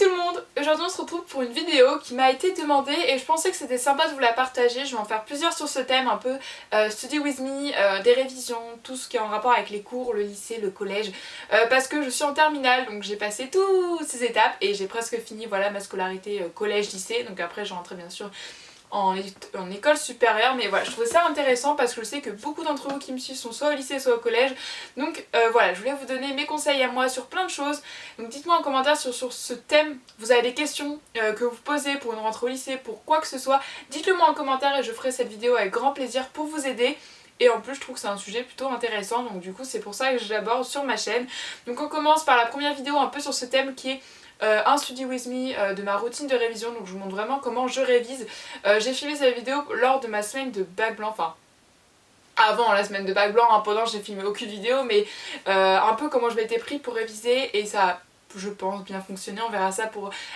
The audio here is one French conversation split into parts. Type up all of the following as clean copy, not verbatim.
tout le monde, aujourd'hui on se retrouve pour une vidéo qui m'a été demandée et je pensais que c'était sympa de vous la partager. Je vais en faire plusieurs sur ce thème, un peu study with me, des révisions, tout ce qui est en rapport avec les cours, le lycée, le collège, parce que je suis en terminale, donc j'ai passé toutes ces étapes et j'ai presque fini voilà, ma scolarité collège-lycée, donc après je rentrais bien sûr en école supérieure, mais voilà, je trouvais ça intéressant parce que je sais que beaucoup d'entre vous qui me suivent sont soit au lycée soit au collège, donc voilà, je voulais vous donner mes conseils à moi sur plein de choses. Donc dites-moi en commentaire sur ce thème, vous avez des questions que vous posez pour une rentrée au lycée, pour quoi que ce soit, dites-le moi en commentaire et je ferai cette vidéo avec grand plaisir pour vous aider. Et en plus je trouve que c'est un sujet plutôt intéressant, donc du coup c'est pour ça que je l'aborde sur ma chaîne. Donc on commence par la première vidéo un peu sur ce thème qui est un study with me de ma routine de révision, donc je vous montre vraiment comment je révise. J'ai filmé cette vidéo lors de ma semaine de bac blanc, enfin avant la semaine de bac blanc, hein, pendant j'ai filmé aucune vidéo, mais un peu comment je m'étais pris pour réviser et ça a, je pense, bien fonctionné, on verra ça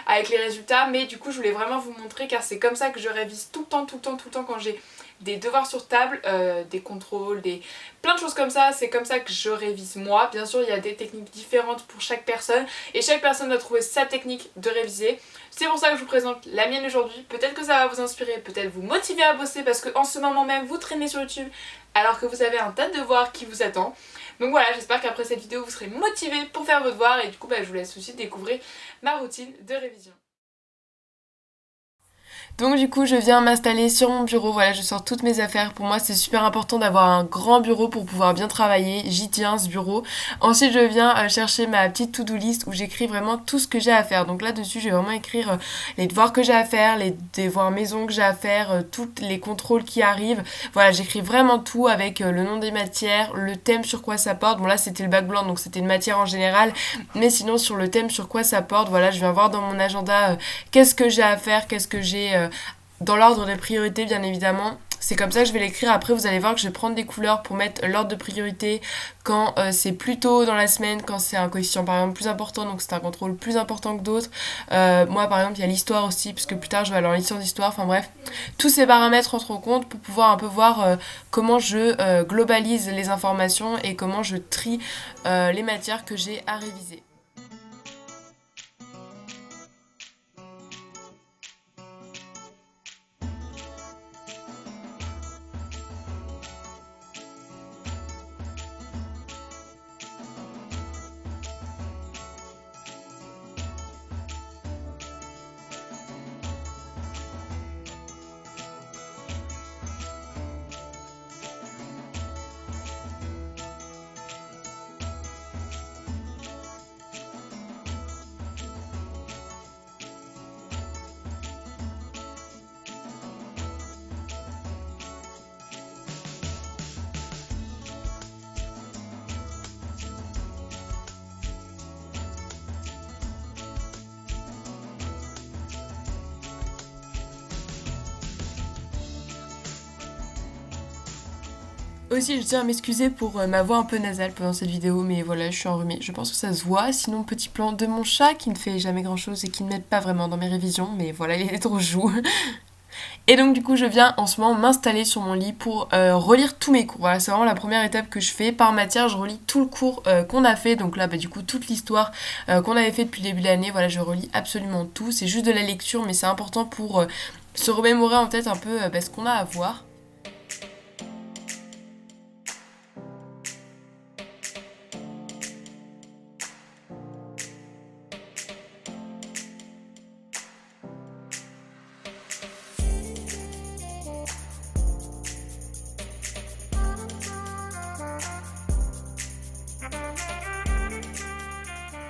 avec les résultats, mais du coup je voulais vraiment vous montrer car c'est comme ça que je révise tout le temps quand j'ai des devoirs sur table, des contrôles, plein de choses comme ça, c'est comme ça que je révise moi. Bien sûr il y a des techniques différentes pour chaque personne et chaque personne doit trouver sa technique de réviser. C'est pour ça que je vous présente la mienne aujourd'hui, peut-être que ça va vous inspirer, peut-être vous motiver à bosser parce qu'en ce moment même vous traînez sur YouTube alors que vous avez un tas de devoirs qui vous attend. Donc voilà, j'espère qu'après cette vidéo vous serez motivés pour faire vos devoirs et du coup je vous laisse aussi découvrir ma routine de révision. Donc du coup je viens m'installer sur mon bureau, voilà, je sors toutes mes affaires. Pour moi c'est super important d'avoir un grand bureau pour pouvoir bien travailler, j'y tiens ce bureau. Ensuite je viens chercher ma petite to-do list où j'écris vraiment tout ce que j'ai à faire. Donc là dessus je vais vraiment écrire les devoirs que j'ai à faire, les devoirs maison que j'ai à faire, tous les contrôles qui arrivent. Voilà, j'écris vraiment tout avec le nom des matières, le thème sur quoi ça porte. Bon là c'était le bac blanc donc c'était une matière en général, mais sinon sur le thème sur quoi ça porte, voilà, je viens voir dans mon agenda qu'est-ce que j'ai à faire, qu'est-ce que j'ai dans l'ordre des priorités bien évidemment. C'est comme ça que je vais l'écrire. Après vous allez voir que je vais prendre des couleurs pour mettre l'ordre de priorité quand c'est plus tôt dans la semaine, quand c'est un coefficient par exemple plus important, donc c'est un contrôle plus important que d'autres. Moi par exemple il y a l'histoire aussi, puisque plus tard je vais aller en licence d'histoire, enfin bref. Tous ces paramètres entrent en compte pour pouvoir un peu voir comment je globalise les informations et comment je trie les matières que j'ai à réviser. Aussi, je tiens à m'excuser pour ma voix un peu nasale pendant cette vidéo, mais voilà, je suis enrhumée. Je pense que ça se voit. Sinon, petit plan de mon chat qui ne fait jamais grand chose et qui ne m'aide pas vraiment dans mes révisions, mais voilà, il est trop chou. Et donc, du coup, je viens en ce moment m'installer sur mon lit pour relire tous mes cours. Voilà, c'est vraiment la première étape que je fais. Par matière, je relis tout le cours qu'on a fait. Donc là, du coup, toute l'histoire qu'on avait fait depuis le début de l'année. Voilà, je relis absolument tout. C'est juste de la lecture, mais c'est important pour se remémorer en tête un peu ce qu'on a à voir.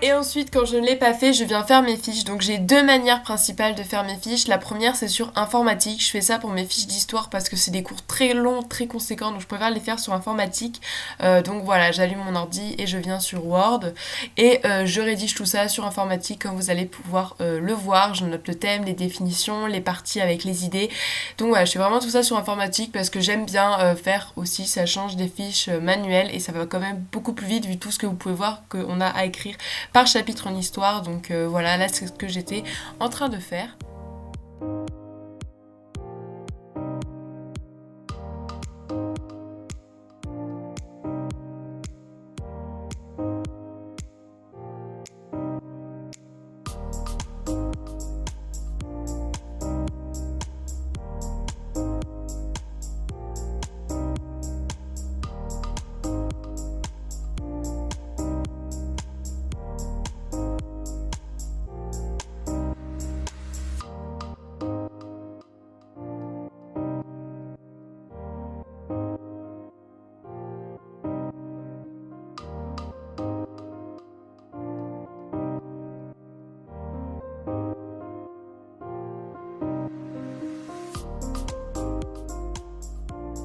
Et ensuite, quand je ne l'ai pas fait, je viens faire mes fiches. Donc j'ai deux manières principales de faire mes fiches. La première, c'est sur informatique. Je fais ça pour mes fiches d'histoire parce que c'est des cours très longs, très conséquents. Donc je préfère les faire sur informatique. Donc voilà, j'allume mon ordi et je viens sur Word. Et je rédige tout ça sur informatique comme vous allez pouvoir le voir. Je note le thème, les définitions, les parties avec les idées. Donc voilà, je fais vraiment tout ça sur informatique parce que j'aime bien faire aussi. Ça change des fiches manuelles et ça va quand même beaucoup plus vite vu tout ce que vous pouvez voir qu'on a à écrire par chapitre en histoire. Donc voilà, là c'est ce que j'étais en train de faire.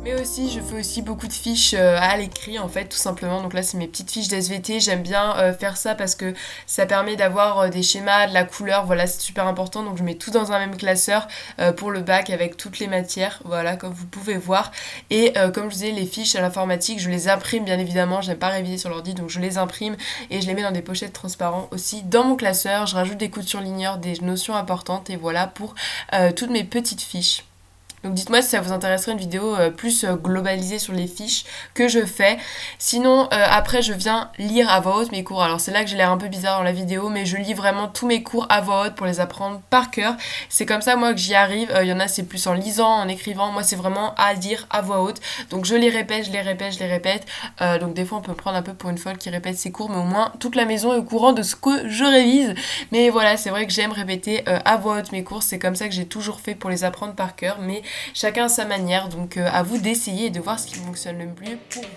Mais aussi, je fais aussi beaucoup de fiches à l'écrit en fait, tout simplement. Donc là, c'est mes petites fiches d'SVT. J'aime bien faire ça parce que ça permet d'avoir des schémas, de la couleur. Voilà, c'est super important. Donc je mets tout dans un même classeur pour le bac avec toutes les matières. Voilà, comme vous pouvez voir. Et comme je disais, les fiches à l'informatique, je les imprime bien évidemment. J'aime pas réviser sur l'ordi, donc je les imprime et je les mets dans des pochettes transparentes aussi dans mon classeur. Je rajoute des coups de surligneur, des notions importantes et voilà pour toutes mes petites fiches. Donc dites-moi si ça vous intéresserait une vidéo plus globalisée sur les fiches que je fais. Sinon, après, je viens lire à voix haute mes cours. Alors c'est là que j'ai l'air un peu bizarre dans la vidéo, mais je lis vraiment tous mes cours à voix haute pour les apprendre par cœur. C'est comme ça, moi, que j'y arrive. Il y en a, c'est plus en lisant, en écrivant. Moi, c'est vraiment à dire à voix haute. Donc je les répète, je les répète, je les répète. Donc des fois, on peut me prendre un peu pour une folle qui répète ses cours, mais au moins, toute la maison est au courant de ce que je révise. Mais voilà, c'est vrai que j'aime répéter à voix haute mes cours. C'est comme ça que j'ai toujours fait pour les apprendre par cœur. Mais chacun à sa manière, donc à vous d'essayer et de voir ce qui fonctionne le mieux pour vous.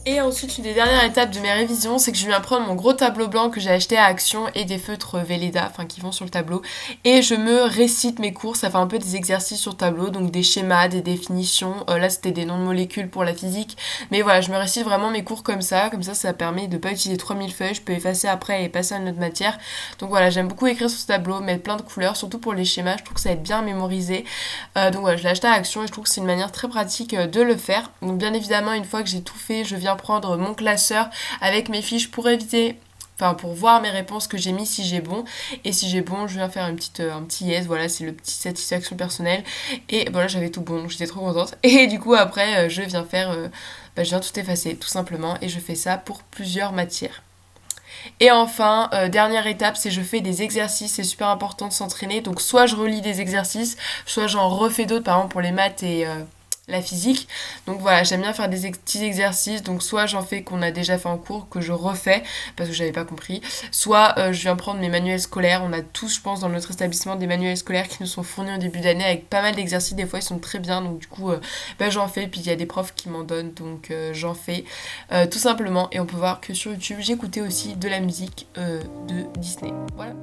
Et ensuite, une des dernières étapes de mes révisions, c'est que je viens prendre mon gros tableau blanc que j'ai acheté à Action et des feutres Velleda, enfin qui vont sur le tableau, et je me récite mes cours. Ça fait un peu des exercices sur le tableau, donc des schémas, des définitions. Là, c'était des noms de molécules pour la physique, mais voilà, je me récite vraiment mes cours comme ça permet de pas utiliser 3000 feuilles. Je peux effacer après et passer à une autre matière. Donc voilà, j'aime beaucoup écrire sur ce tableau, mettre plein de couleurs, surtout pour les schémas. Je trouve que ça aide bien à mémoriser. Donc voilà, je l'ai acheté à Action et je trouve que c'est une manière très pratique de le faire. Donc bien évidemment, une fois que j'ai tout fait, je viens prendre mon classeur avec mes fiches pour éviter, enfin pour voir mes réponses que j'ai mis si j'ai bon, et si j'ai bon je viens faire un petit yes, voilà, c'est le petit satisfaction personnelle. Et voilà, j'avais tout bon, donc j'étais trop contente, et du coup après je viens je viens tout effacer tout simplement, et je fais ça pour plusieurs matières. Et enfin, dernière étape, c'est je fais des exercices. C'est super important de s'entraîner, donc soit je relis des exercices, soit j'en refais d'autres, par exemple pour les maths et la physique. Donc voilà, j'aime bien faire des petits exercices. Donc soit j'en fais qu'on a déjà fait en cours, que je refais parce que j'avais pas compris, soit je viens prendre mes manuels scolaires. On a tous, je pense, dans notre établissement des manuels scolaires qui nous sont fournis au début d'année avec pas mal d'exercices. Des fois ils sont très bien, donc du coup j'en fais. Puis il y a des profs qui m'en donnent, donc j'en fais tout simplement. Et on peut voir que sur YouTube j'écoutais aussi de la musique de Disney. Voilà.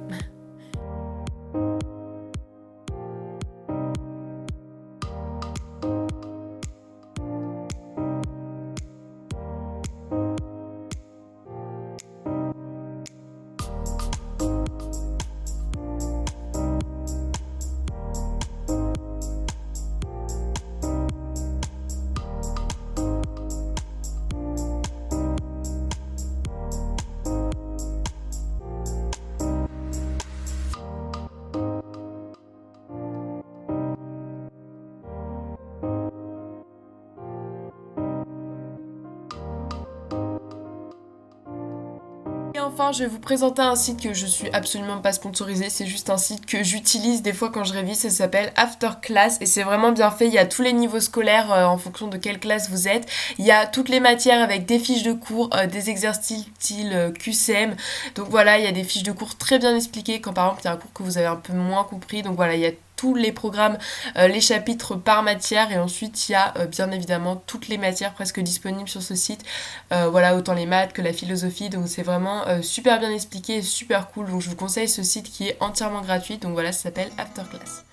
Et enfin, je vais vous présenter un site que je suis absolument pas sponsorisée, c'est juste un site que j'utilise des fois quand je révise. Ça s'appelle After Class et c'est vraiment bien fait. Il y a tous les niveaux scolaires en fonction de quelle classe vous êtes. Il y a toutes les matières avec des fiches de cours, des exercices style QCM. Donc voilà, il y a des fiches de cours très bien expliquées quand par exemple il y a un cours que vous avez un peu moins compris. Donc voilà, il y a tous les programmes, les chapitres par matière, et ensuite il y a bien évidemment toutes les matières presque disponibles sur ce site, voilà, autant les maths que la philosophie. Donc c'est vraiment super bien expliqué et super cool, donc je vous conseille ce site qui est entièrement gratuit. Donc voilà, ça s'appelle After Class.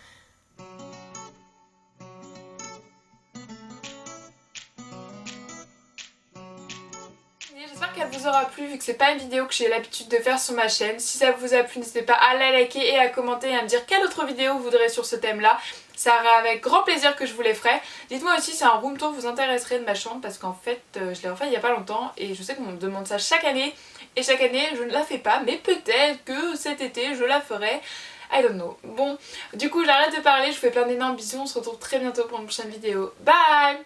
J'espère qu'elle vous aura plu, vu que c'est pas une vidéo que j'ai l'habitude de faire sur ma chaîne. Si ça vous a plu, n'hésitez pas à la liker et à commenter et à me dire quelle autre vidéo vous voudrez sur ce thème là. Ça sera avec grand plaisir que je vous les ferai. Dites-moi aussi si un room tour vous intéresserait de ma chambre, parce qu'en fait je l'ai refait il y a pas longtemps et je sais qu'on me demande ça chaque année, et chaque année je ne la fais pas, mais peut-être que cet été je la ferai. I don't know. Bon, du coup j'arrête de parler, je vous fais plein d'énormes bisous, on se retrouve très bientôt pour une prochaine vidéo. Bye!